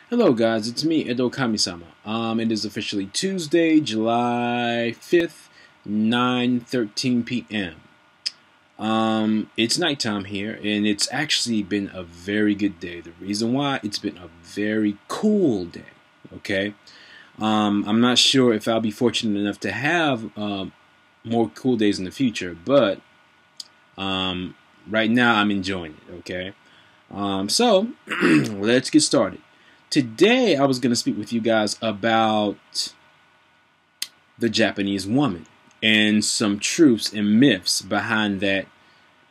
Hello guys, it's me, Edo Kamisama. It is officially Tuesday, July 5th, 9:13 p.m. It's nighttime here, and it's actually been a very good day. The reason why, it's been a very cool day, okay? I'm not sure if I'll be fortunate enough to have more cool days in the future, but right now I'm enjoying it, okay? So, let's get started. Today, I was going to speak with you guys about the Japanese woman and some truths and myths behind that,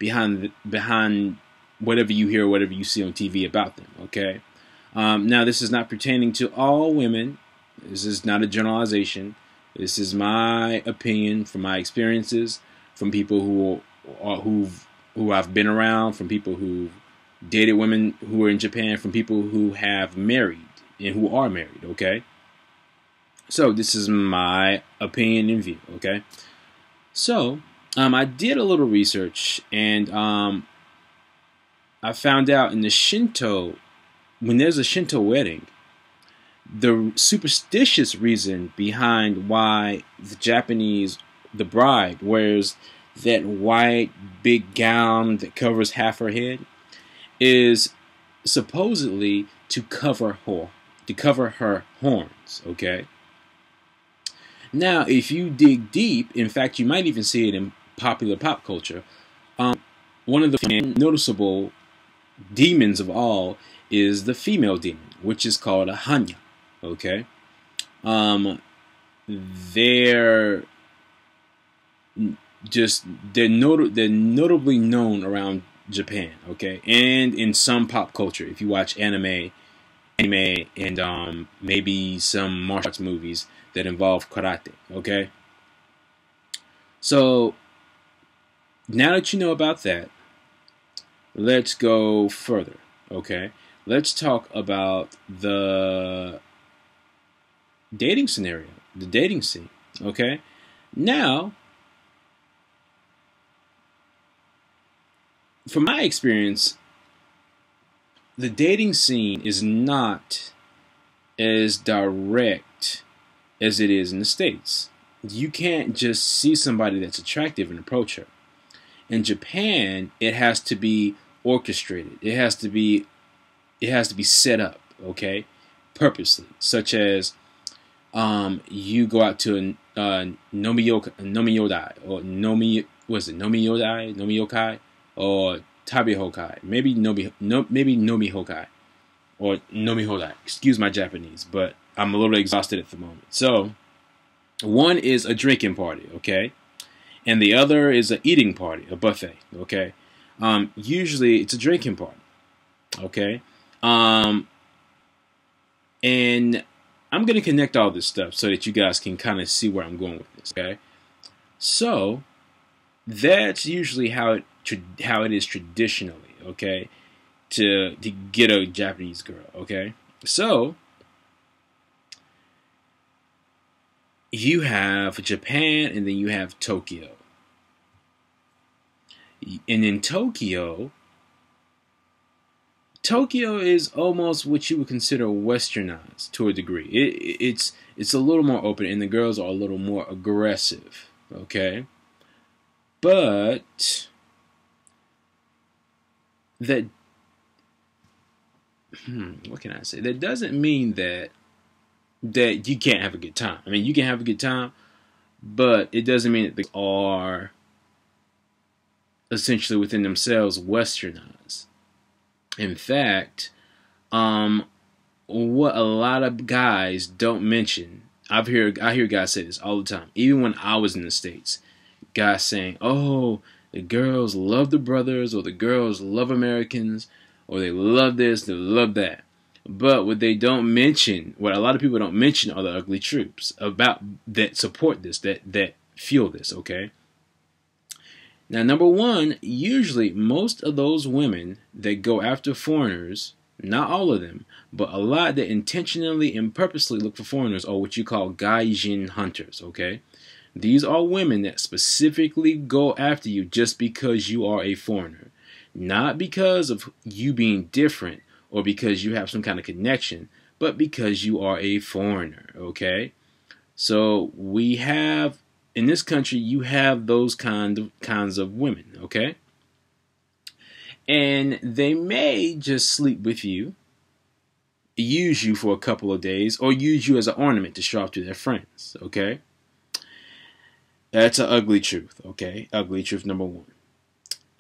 behind whatever you hear or whatever you see on TV about them. Okay. Now, this is not pertaining to all women. This is not a generalization. This is my opinion from my experiences, from people who I've been around, from people who dated women who are in Japan, from people who have married and who are married, okay? So this is my opinion and view, okay? So I did a little research, and I found out in the Shinto, when there's a Shinto wedding, the superstitious reason behind why the bride wears that white big gown that covers half her head is supposedly to cover her horns, okay? Now, if you dig deep, in fact, you might even see it in popular pop culture, one of the noticeable demons of all is the female demon, which is called a Hanya, okay? They're notably known around Japan, okay, and in some pop culture. If you watch anime, and maybe some martial arts movies that involve karate, okay. So now that you know about that, let's go further, okay. Let's talk about the dating scenario, the dating scene, okay. Now, from my experience, the dating scene is not as direct as it is in the States. You can't just see somebody that's attractive and approach her. In Japan, it has to be orchestrated. It has to be set up, okay, purposely. Such as you go out to a nomiyokai, or nomiyokai, or tabihokai, maybe nomihokai, or nomihodai. Excuse my Japanese, but I'm a little exhausted at the moment. So, one is a drinking party, okay, and the other is an eating party, a buffet, okay. Usually, it's a drinking party, okay, and I'm gonna connect all this stuff so that you guys can kind of see where I'm going with this, okay. So, that's usually how it is traditionally, okay, to get a Japanese girl, okay. So you have Japan, and then you have Tokyo, and in Tokyo is almost what you would consider westernized to a degree. It's a little more open, and the girls are a little more aggressive, okay. But that, what can I say? That doesn't mean that you can't have a good time. I mean, you can have a good time, but it doesn't mean that they are essentially within themselves westernized. In fact, what a lot of guys don't mention, I hear guys say this all the time, even when I was in the States. Guys saying, oh, the girls love the brothers, or the girls love Americans, or they love this, they love that. But what they don't mention, what a lot of people don't mention, are the ugly truths about that support this, that fuel this, okay? Now, number one, usually most of those women that go after foreigners, not all of them, but a lot that intentionally and purposely look for foreigners, are what you call gaijin hunters, okay? These are women that specifically go after you just because you are a foreigner. Not because of you being different or because you have some kind of connection, but because you are a foreigner, okay? So we have, in this country, you have those kinds of women, okay? And they may just sleep with you, use you for a couple of days, or use you as an ornament to show off to their friends, okay? That's an ugly truth, okay? Ugly truth number one.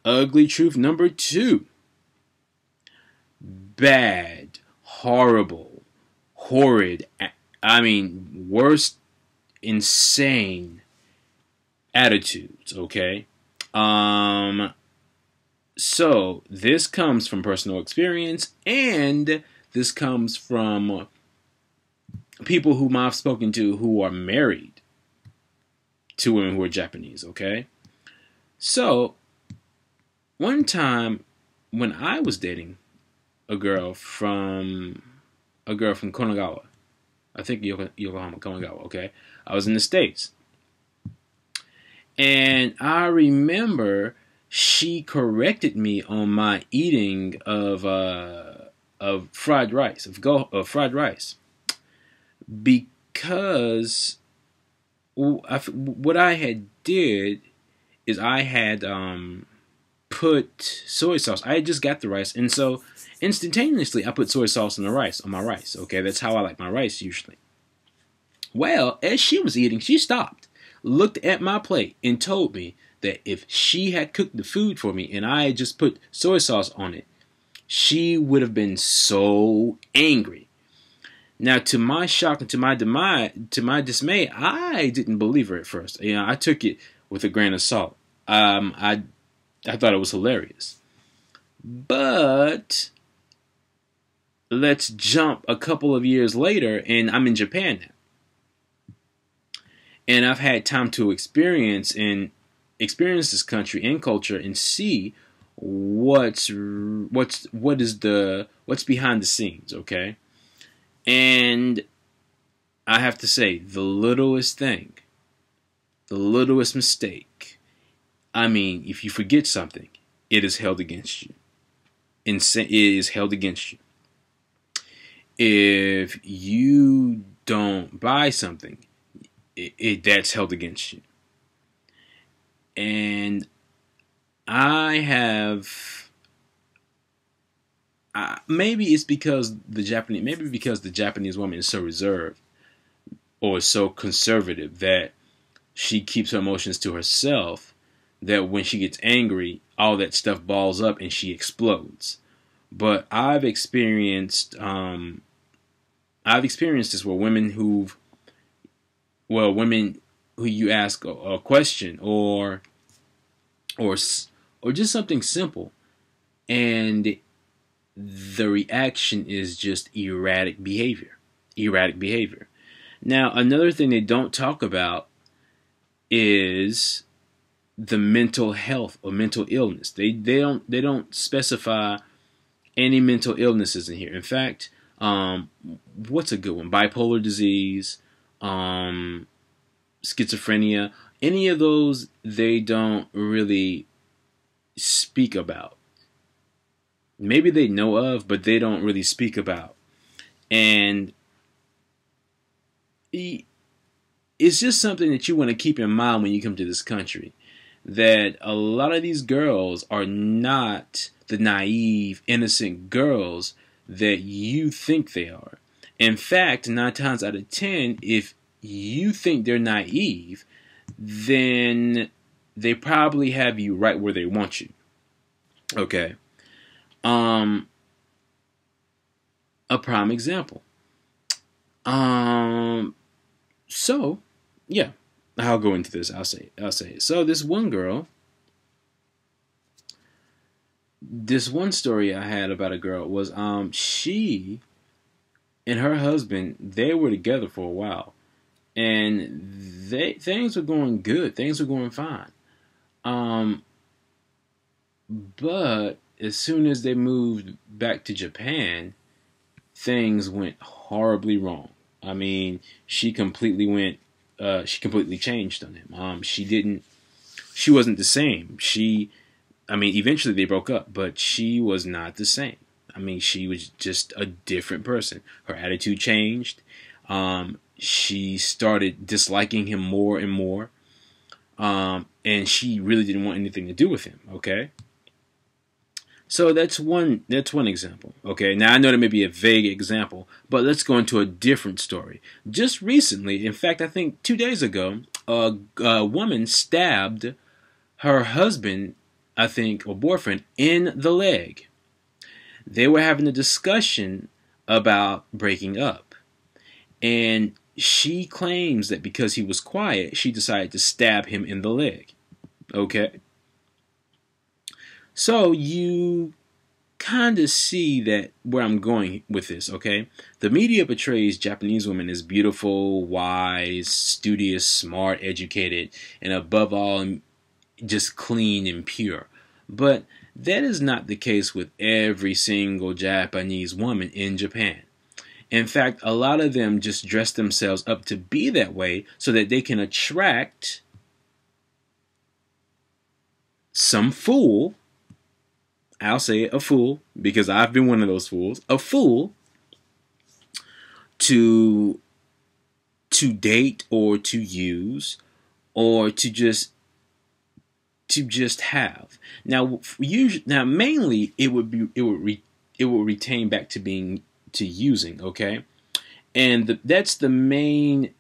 Ugly truth number two. Bad, horrible, horrid, worst, insane attitudes, okay? So this comes from personal experience, and this comes from people whom I've spoken to who are married to women who are Japanese, okay? So, one time when I was dating a girl from Konagawa, I think Yokohama, Konagawa, okay? I was in the States. And I remember she corrected me on my eating of fried rice, fried rice, because what I had did is I had put soy sauce. I had just got the rice, and so instantaneously I put soy sauce on my rice. Okay, that's how I like my rice usually. Well, as she was eating, she stopped, looked at my plate, and told me that if she had cooked the food for me and I had just put soy sauce on it, she would have been so angry. Now, to my shock and to my dismay, I didn't believe her at first. I took it with a grain of salt. I thought it was hilarious. But let's jump a couple of years later, and I'm in Japan now. And I've had time to experience this country and culture and see what's behind the scenes, okay? And I have to say, the littlest thing, the littlest mistake, if you forget something, it is held against you. It is held against you. If you don't buy something, that's held against you. And maybe it's because the Japanese woman is so reserved or so conservative that she keeps her emotions to herself, that when she gets angry, all that stuff balls up and she explodes. But I've experienced this where women who you ask a question or just something simple, and the reaction is just erratic behavior. Now, another thing they don't talk about is the mental health or mental illness. They don't specify any mental illnesses in here. In fact, what's a good one? Bipolar disease, schizophrenia, any of those they don't really speak about. Maybe they know of, but they don't really speak about. And it's just something that you want to keep in mind when you come to this country, that a lot of these girls are not the naive, innocent girls that you think they are. In fact, 9 times out of 10, if you think they're naive, then they probably have you right where they want you. Okay. A prime example. So, yeah, I'll go into this. I'll say it. So this one story I had about a girl was, she and her husband, they were together for a while, and things were going good. Things were going fine. But as soon as they moved back to Japan, things went horribly wrong. She completely changed on him. She wasn't the same. Eventually they broke up, but she was not the same. I mean, she was just a different person. Her attitude changed. She started disliking him more and more. And she really didn't want anything to do with him. Okay. So that's one example. Okay. Now I know that may be a vague example, but let's go into a different story. Just recently, in fact, I think 2 days ago, a woman stabbed her husband, I think, or boyfriend, in the leg. They were having a discussion about breaking up. And she claims that because he was quiet, she decided to stab him in the leg. Okay? So you kind of see that where I'm going with this, okay? The media portrays Japanese women as beautiful, wise, studious, smart, educated, and above all, just clean and pure. But that is not the case with every single Japanese woman in Japan. In fact, a lot of them just dress themselves up to be that way so that they can attract some fool. I'll say it, a fool, because I've been one of those fools. A fool to date or to use or to just have. Now, mainly it would retain back to being to using, okay? And that's the main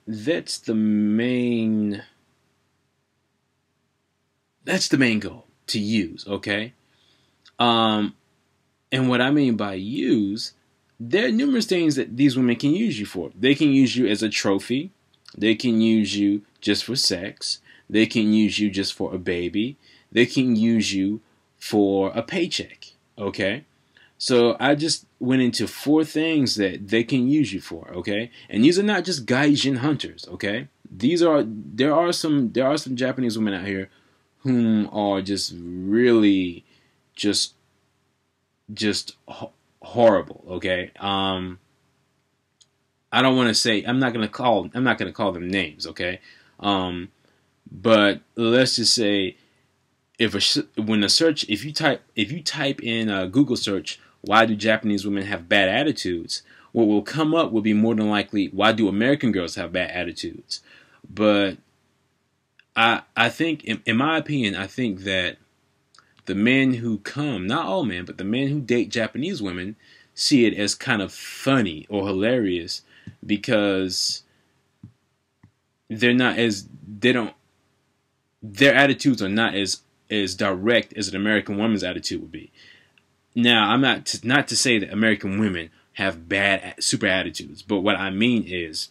goal, to use, okay? And what I mean by use, there are numerous things that these women can use you for. They can use you as a trophy. They can use you just for sex. They can use you just for a baby. They can use you for a paycheck, okay? So I just went into 4 things that they can use you for, okay? And these are not just gaijin hunters, okay? There are some Japanese women out here whom are just really just horrible, okay? I don't want to say, I'm not gonna call them names, okay? But let's just say, if you type in a Google search, why do Japanese women have bad attitudes? What will come up will be more than likely, why do American girls have bad attitudes? But I think, in my opinion, I think that the men who come, not all men, but the men who date Japanese women see it as kind of funny or hilarious because their attitudes are not as direct as an American woman's attitude would be. Now, I'm not to say that American women have bad super attitudes, but what I mean is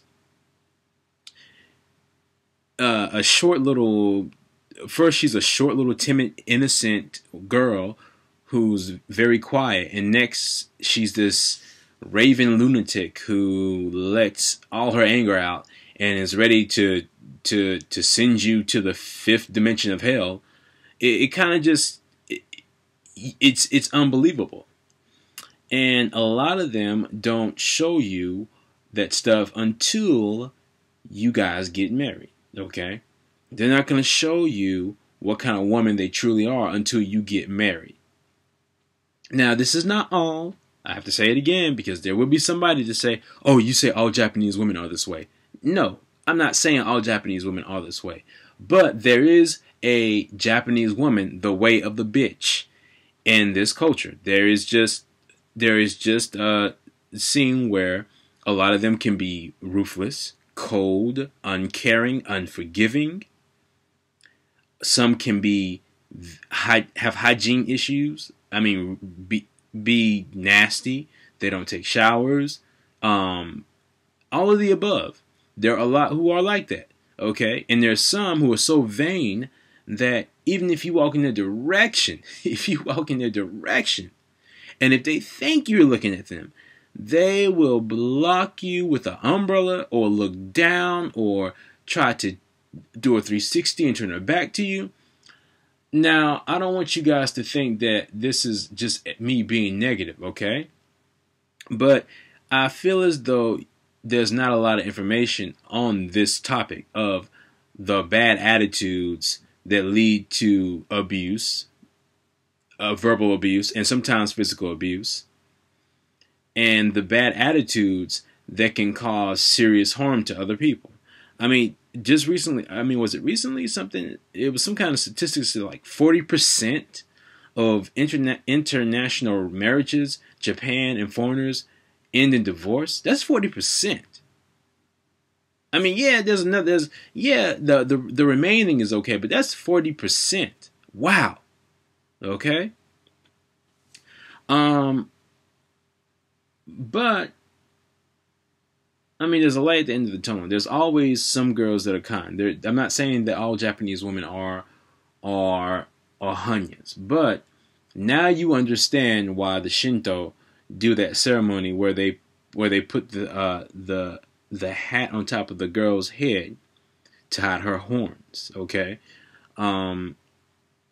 she's a short little timid, innocent girl who's very quiet, and next she's this raving lunatic who lets all her anger out and is ready to send you to the 5th dimension of hell. It kind of just it's unbelievable. And a lot of them don't show you that stuff until you guys get married, okay? They're not going to show you what kind of woman they truly are until you get married. Now, this is not all. I have to say it again because there will be somebody to say, oh, you say all Japanese women are this way. No, I'm not saying all Japanese women are this way. But there is a Japanese woman, the way of the bitch, in this culture. There is just a scene where a lot of them can be ruthless, cold, uncaring, unforgiving. Some can have hygiene issues. I mean, be nasty. They don't take showers. All of the above. There are a lot who are like that. Okay, and there's some who are so vain that even if you walk in their direction, and if they think you're looking at them, they will block you with an umbrella or look down or try to do a 360 and turn their back to you. Now, I don't want you guys to think that this is just me being negative, okay? But I feel as though there's not a lot of information on this topic of the bad attitudes that lead to abuse, verbal abuse, and sometimes physical abuse. and the bad attitudes that can cause serious harm to other people. I mean, just recently, was it recently something? It was some kind of statistics that like 40% of international marriages, Japan and foreigners, end in divorce. That's 40%. I mean, yeah, the remaining is okay, but that's 40%. Wow. Okay. But I mean, there's a light at the end of the tunnel. There's always some girls that are kind. I'm not saying that all Japanese women are Hanyas, but now you understand why the Shinto do that ceremony where they put the hat on top of the girl's head to hide her horns. Okay, and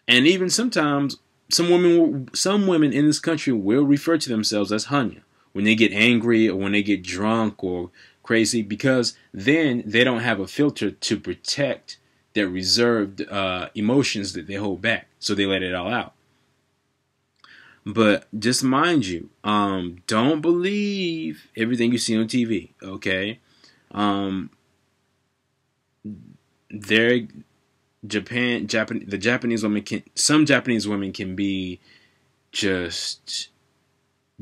even sometimes some women in this country will refer to themselves as Hanya when they get angry or when they get drunk or crazy, because then they don't have a filter to protect their reserved emotions that they hold back, so they let it all out. But just mind you, don't believe everything you see on TV. Okay, the Japanese women some Japanese women can be just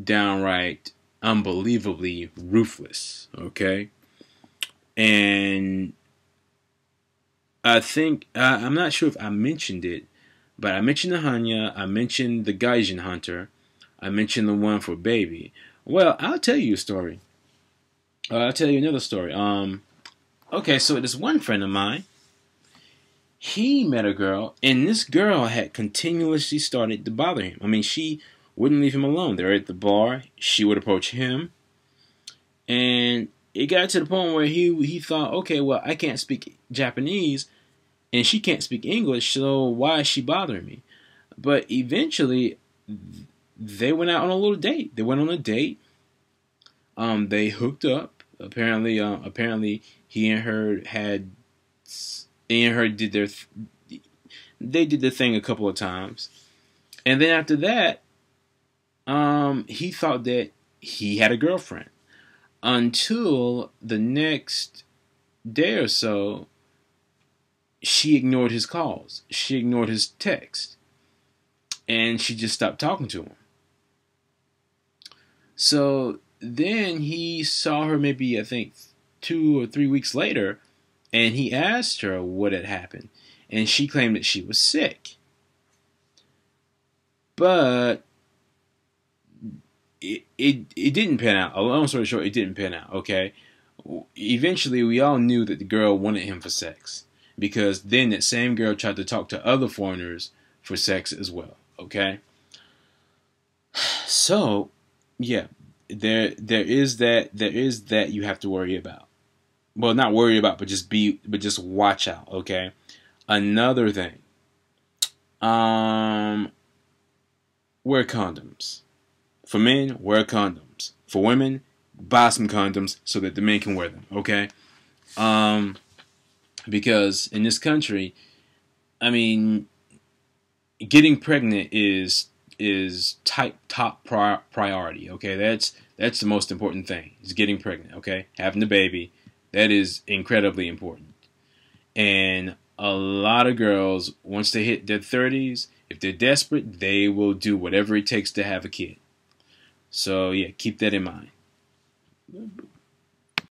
downright unbelievably ruthless. Okay, and I think I'm not sure if I mentioned it, but I mentioned the Hanya, I mentioned the Gaijin Hunter, I mentioned the one for baby. Well, I'll tell you a story. I'll tell you another story. Okay, so this one friend of mine, he met a girl, and this girl had continuously started to bother him. I mean, she wouldn't leave him alone. They were at the bar. She would approach him, and it got to the point where he thought, okay, well, I can't speak Japanese, and she can't speak English, so why is she bothering me? But eventually, they went out on a little date. They went on a date. They hooked up. Apparently, he and her did they did the thing a couple of times, and then after that, he thought that he had a girlfriend until the next day or so. She ignored his calls. She ignored his text. And she just stopped talking to him. So then he saw her maybe, I think, 2 or 3 weeks later, and he asked her what had happened. And she claimed that she was sick. But it didn't pan out. A long story short, it didn't pan out, okay? Eventually, we all knew that the girl wanted him for sex, because then that same girl tried to talk to other foreigners for sex as well. Okay, so yeah, there is that you have to worry about. Well, not worry about, but just watch out. Okay, another thing, wear condoms. For men, wear condoms. For women, buy some condoms so that the men can wear them. Okay, because in this country, I mean, getting pregnant is top priority. Okay, that's the most important thing. Is getting pregnant. Okay, having the baby, that is incredibly important. And a lot of girls, once they hit their 30s, if they're desperate, they will do whatever it takes to have a kid. So yeah, keep that in mind.